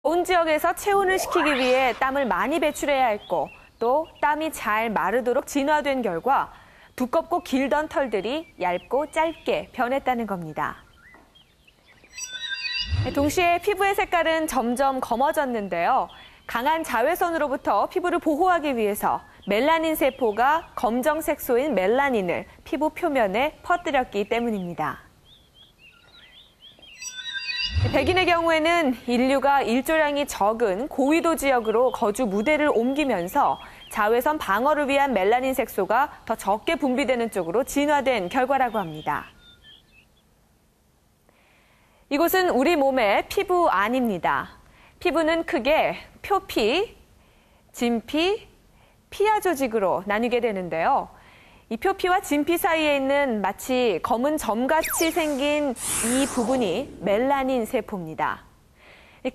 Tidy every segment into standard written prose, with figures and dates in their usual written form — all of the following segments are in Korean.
더운 지역에서 체온을 식히기 위해 땀을 많이 배출해야 했고 또 땀이 잘 마르도록 진화된 결과 두껍고 길던 털들이 얇고 짧게 변했다는 겁니다. 동시에 피부의 색깔은 점점 검어졌는데요. 강한 자외선으로부터 피부를 보호하기 위해서 멜라닌 세포가 검정 색소인 멜라닌을 피부 표면에 퍼뜨렸기 때문입니다. 백인의 경우에는 인류가 일조량이 적은 고위도 지역으로 거주 무대를 옮기면서 자외선 방어를 위한 멜라닌 색소가 더 적게 분비되는 쪽으로 진화된 결과라고 합니다. 이곳은 우리 몸의 피부 안입니다. 피부는 크게 표피, 진피, 피하 조직으로 나뉘게 되는데요. 이 표피와 진피 사이에 있는 마치 검은 점같이 생긴 이 부분이 멜라닌 세포입니다.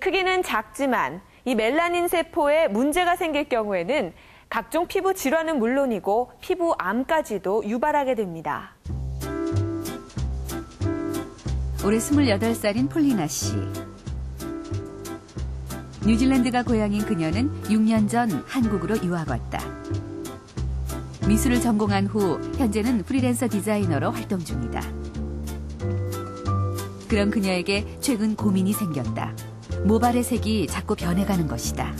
크기는 작지만 이 멜라닌 세포에 문제가 생길 경우에는 각종 피부 질환은 물론이고 피부암까지도 유발하게 됩니다. 올해 28살인 폴리나 씨. 뉴질랜드가 고향인 그녀는 6년 전 한국으로 유학 왔다. 미술을 전공한 후 현재는 프리랜서 디자이너로 활동 중이다. 그런 그녀에게 최근 고민이 생겼다. 모발의 색이 자꾸 변해가는 것이다.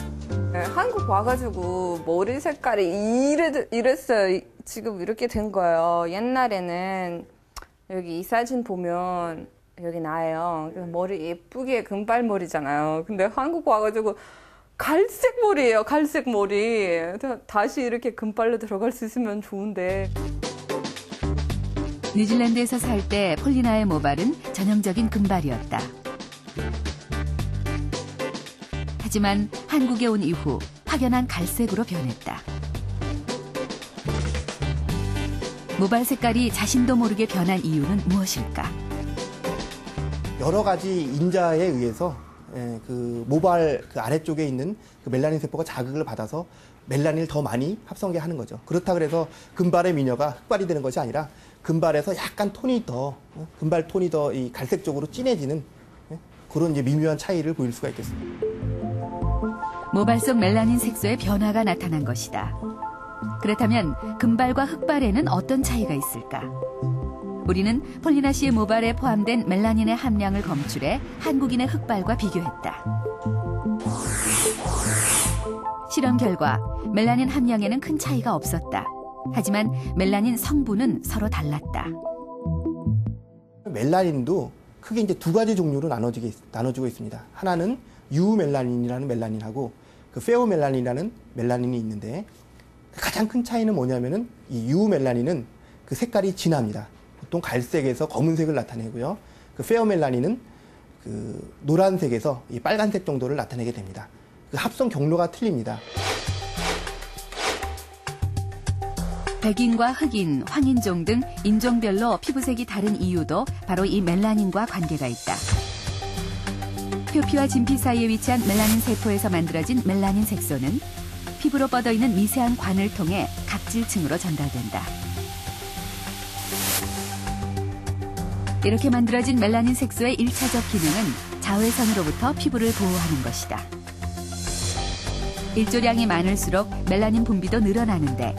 한국 와가지고 머리 색깔이 이랬어요. 지금 이렇게 된 거예요. 옛날에는 여기 이 사진 보면 여기 나예요. 머리 예쁘게 금발머리잖아요. 근데 한국 와가지고 갈색 머리예요. 갈색 머리. 다시 이렇게 금발로 들어갈 수 있으면 좋은데. 뉴질랜드에서 살 때 폴리나의 모발은 전형적인 금발이었다. 하지만 한국에 온 이후 확연한 갈색으로 변했다. 모발 색깔이 자신도 모르게 변한 이유는 무엇일까? 여러 가지 인자에 의해서 그 모발 그 아래쪽에 있는 그 멜라닌 세포가 자극을 받아서 멜라닌을 더 많이 합성하게 하는 거죠. 그렇다 그래서 금발의 미녀가 흑발이 되는 것이 아니라 금발에서 약간 톤이 더 금발 톤이 더 이 갈색 쪽으로 진해지는 그런 이제 미묘한 차이를 보일 수가 있겠습니다. 모발 속 멜라닌 색소의 변화가 나타난 것이다. 그렇다면 금발과 흑발에는 어떤 차이가 있을까? 우리는 폴리나 씨의 모발에 포함된 멜라닌의 함량을 검출해 한국인의 흑발과 비교했다. 실험 결과 멜라닌 함량에는 큰 차이가 없었다. 하지만 멜라닌 성분은 서로 달랐다. 멜라닌도 크게 이제 두 가지 종류로 나눠지고 있습니다. 하나는 유멜라닌이라는 멜라닌하고 그 페오멜라닌이라는 멜라닌이 있는데 가장 큰 차이는 뭐냐면은 이 유멜라닌은 그 색깔이 진합니다. 보통 갈색에서 검은색을 나타내고요. 그 페어멜라닌은 그 노란색에서 이 빨간색 정도를 나타내게 됩니다. 그 합성 경로가 틀립니다. 백인과 흑인, 황인종 등 인종별로 피부색이 다른 이유도 바로 이 멜라닌과 관계가 있다. 표피와 진피 사이에 위치한 멜라닌 세포에서 만들어진 멜라닌 색소는 피부로 뻗어있는 미세한 관을 통해 각질층으로 전달된다. 이렇게 만들어진 멜라닌 색소의 1차적 기능은 자외선으로부터 피부를 보호하는 것이다. 일조량이 많을수록 멜라닌 분비도 늘어나는데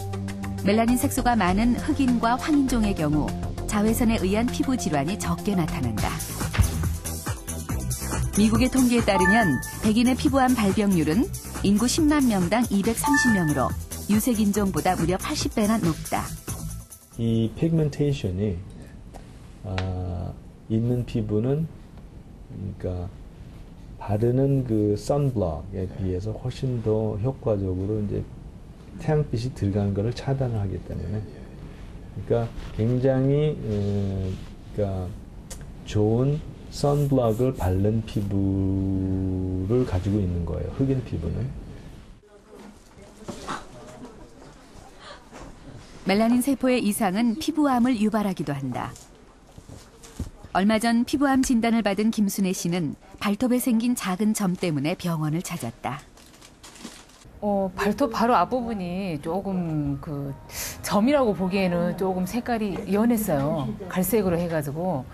멜라닌 색소가 많은 흑인과 황인종의 경우 자외선에 의한 피부 질환이 적게 나타난다. 미국의 통계에 따르면 백인의 피부암 발병률은 인구 10만 명당 230명으로 유색인종보다 무려 80배나 높다. 이 피그멘테이션이 있는 피부는 그러니까 바르는 그 선블럭에 비해서 훨씬 더 효과적으로 이제 태양빛이 들어가는 것을 차단을 하기 때문에 그러니까 굉장히 그러니까 좋은 선블럭을 바른 피부를 가지고 있는 거예요. 흑인 피부는. 멜라닌 세포의 이상은 피부암을 유발하기도 한다. 얼마 전 피부암 진단을 받은 김순애 씨는 발톱에 생긴 작은 점 때문에 병원을 찾았다. 발톱 바로 앞부분이 조금 그 점이라고 보기에는 조금 색깔이 연했어요. 갈색으로 해가지고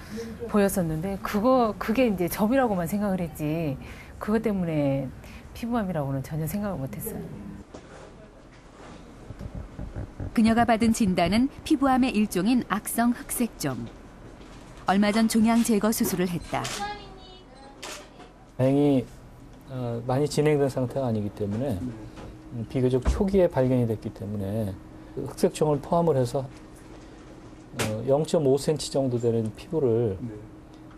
보였었는데 그게 이제 점이라고만 생각을 했지 그것 때문에 피부암이라고는 전혀 생각을 못했어요. 그녀가 받은 진단은 피부암의 일종인 악성 흑색종. 얼마 전 종양 제거 수술을 했다. 다행히 많이 진행된 상태가 아니기 때문에 비교적 초기에 발견이 됐기 때문에 흑색종을 포함을 해서 0.5cm 정도 되는 피부를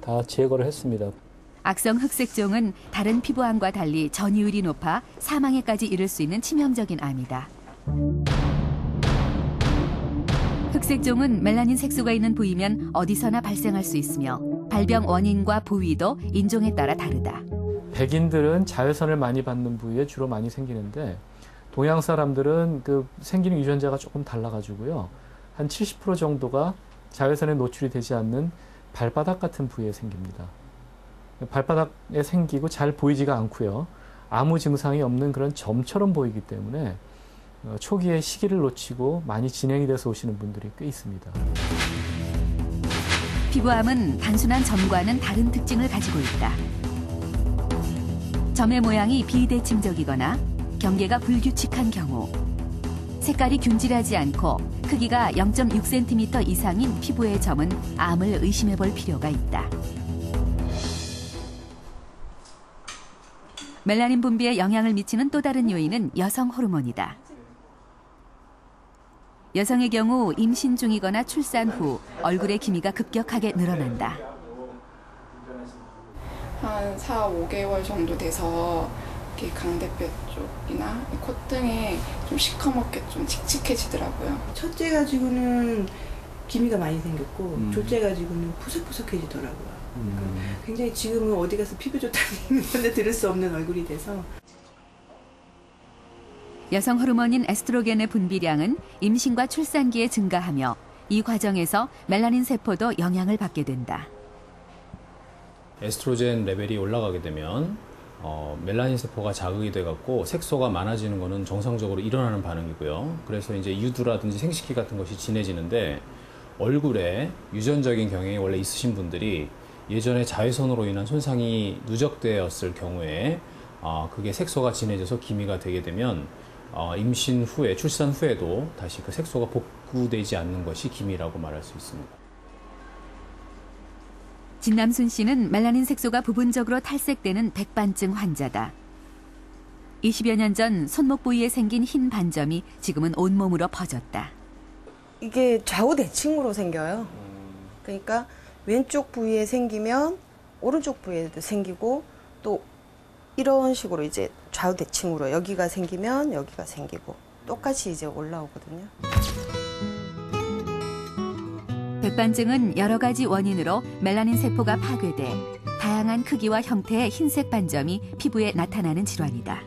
다 제거를 했습니다. 악성 흑색종은 다른 피부암과 달리 전이율이 높아 사망에까지 이를 수 있는 치명적인 암이다. 흑색종은 멜라닌 색소가 있는 부위면 어디서나 발생할 수 있으며 발병 원인과 부위도 인종에 따라 다르다. 백인들은 자외선을 많이 받는 부위에 주로 많이 생기는데 동양 사람들은 그 생기는 유전자가 조금 달라가지고요. 한 70% 정도가 자외선에 노출이 되지 않는 발바닥 같은 부위에 생깁니다. 발바닥에 생기고 잘 보이지가 않고요. 아무 증상이 없는 그런 점처럼 보이기 때문에 초기에 시기를 놓치고 많이 진행이 돼서 오시는 분들이 꽤 있습니다. 피부암은 단순한 점과는 다른 특징을 가지고 있다. 점의 모양이 비대칭적이거나 경계가 불규칙한 경우, 색깔이 균질하지 않고 크기가 0.6cm 이상인 피부의 점은 암을 의심해 볼 필요가 있다. 멜라닌 분비에 영향을 미치는 또 다른 요인은 여성 호르몬이다. 여성의 경우 임신 중이거나 출산 후 얼굴의 기미가 급격하게 늘어난다. 한 4, 5개월 정도 돼서 이렇게 강대뼈 쪽이나 콧등에 좀 시커멓게 좀 칙칙해지더라고요. 첫째 가지고는 기미가 많이 생겼고 둘째 가지고는 푸석푸석해지더라고요. 그러니까 굉장히 지금은 어디 가서 피부 좋다는 건데 들을 수 없는 얼굴이 돼서. 여성 호르몬인 에스트로겐의 분비량은 임신과 출산기에 증가하며 이 과정에서 멜라닌 세포도 영향을 받게 된다. 에스트로겐 레벨이 올라가게 되면 멜라닌 세포가 자극이 돼갖고 색소가 많아지는 것은 정상적으로 일어나는 반응이고요. 그래서 이제 유두라든지 생식기 같은 것이 진해지는데 얼굴에 유전적인 경향이 원래 있으신 분들이 예전에 자외선으로 인한 손상이 누적되었을 경우에 그게 색소가 진해져서 기미가 되게 되면 임신 후에 출산 후에도 다시 그 색소가 복구되지 않는 것이 기미라고 말할 수 있습니다. 진남순 씨는 멜라닌 색소가 부분적으로 탈색되는 백반증 환자다. 20여 년 전 손목 부위에 생긴 흰 반점이 지금은 온몸으로 퍼졌다. 이게 좌우 대칭으로 생겨요. 그러니까 왼쪽 부위에 생기면 오른쪽 부위에도 생기고 또 이런 식으로 이제 좌우 대칭으로 여기가 생기면 여기가 생기고 똑같이 이제 올라오거든요. 백반증은 여러 가지 원인으로 멜라닌 세포가 파괴돼 다양한 크기와 형태의 흰색 반점이 피부에 나타나는 질환이다.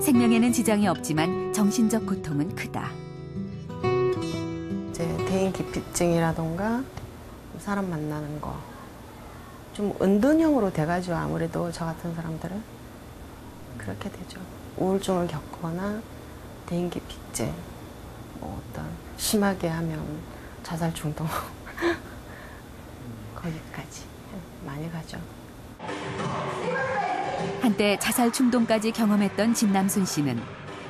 생명에는 지장이 없지만 정신적 고통은 크다. 이제 대인기피증이라던가 사람 만나는 거 좀 은둔형으로 돼가지고 아무래도 저 같은 사람들은 그렇게 되죠. 우울증을 겪거나 대인기피증, 뭐 어떤 심하게 하면 자살 충동 거기까지 많이 가죠. 한때 자살 충동까지 경험했던 진남순 씨는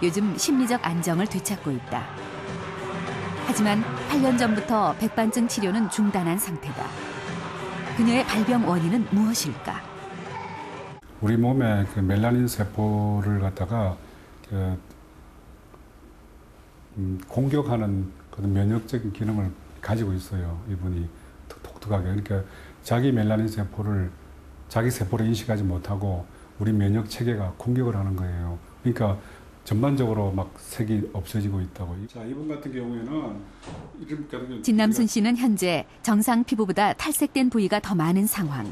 요즘 심리적 안정을 되찾고 있다. 하지만 8년 전부터 백반증 치료는 중단한 상태다. 그녀의 발병 원인은 무엇일까? 우리 몸에 그 멜라닌 세포를 갖다가 공격하는 그런 면역적인 기능을 가지고 있어요. 이분이 독특하게. 그러니까 자기 멜라닌 세포를 자기 세포로 인식하지 못하고 우리 면역 체계가 공격을 하는 거예요. 그러니까 전반적으로 막 색이 없어지고 있다고. 자, 이분 같은 경우에는 진남순 씨는 현재 정상 피부보다 탈색된 부위가 더 많은 상황.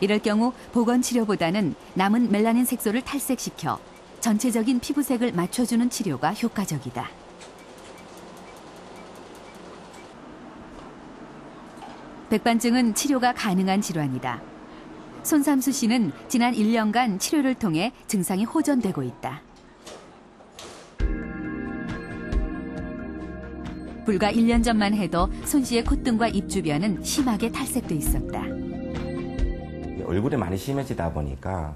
이럴 경우 보건 치료보다는 남은 멜라닌 색소를 탈색시켜 전체적인 피부색을 맞춰주는 치료가 효과적이다. 백반증은 치료가 가능한 질환이다. 손삼수 씨는 지난 1년간 치료를 통해 증상이 호전되고 있다. 불과 1년 전만 해도 손 씨의 콧등과 입 주변은 심하게 탈색돼 있었다. 얼굴에 많이 심해지다 보니까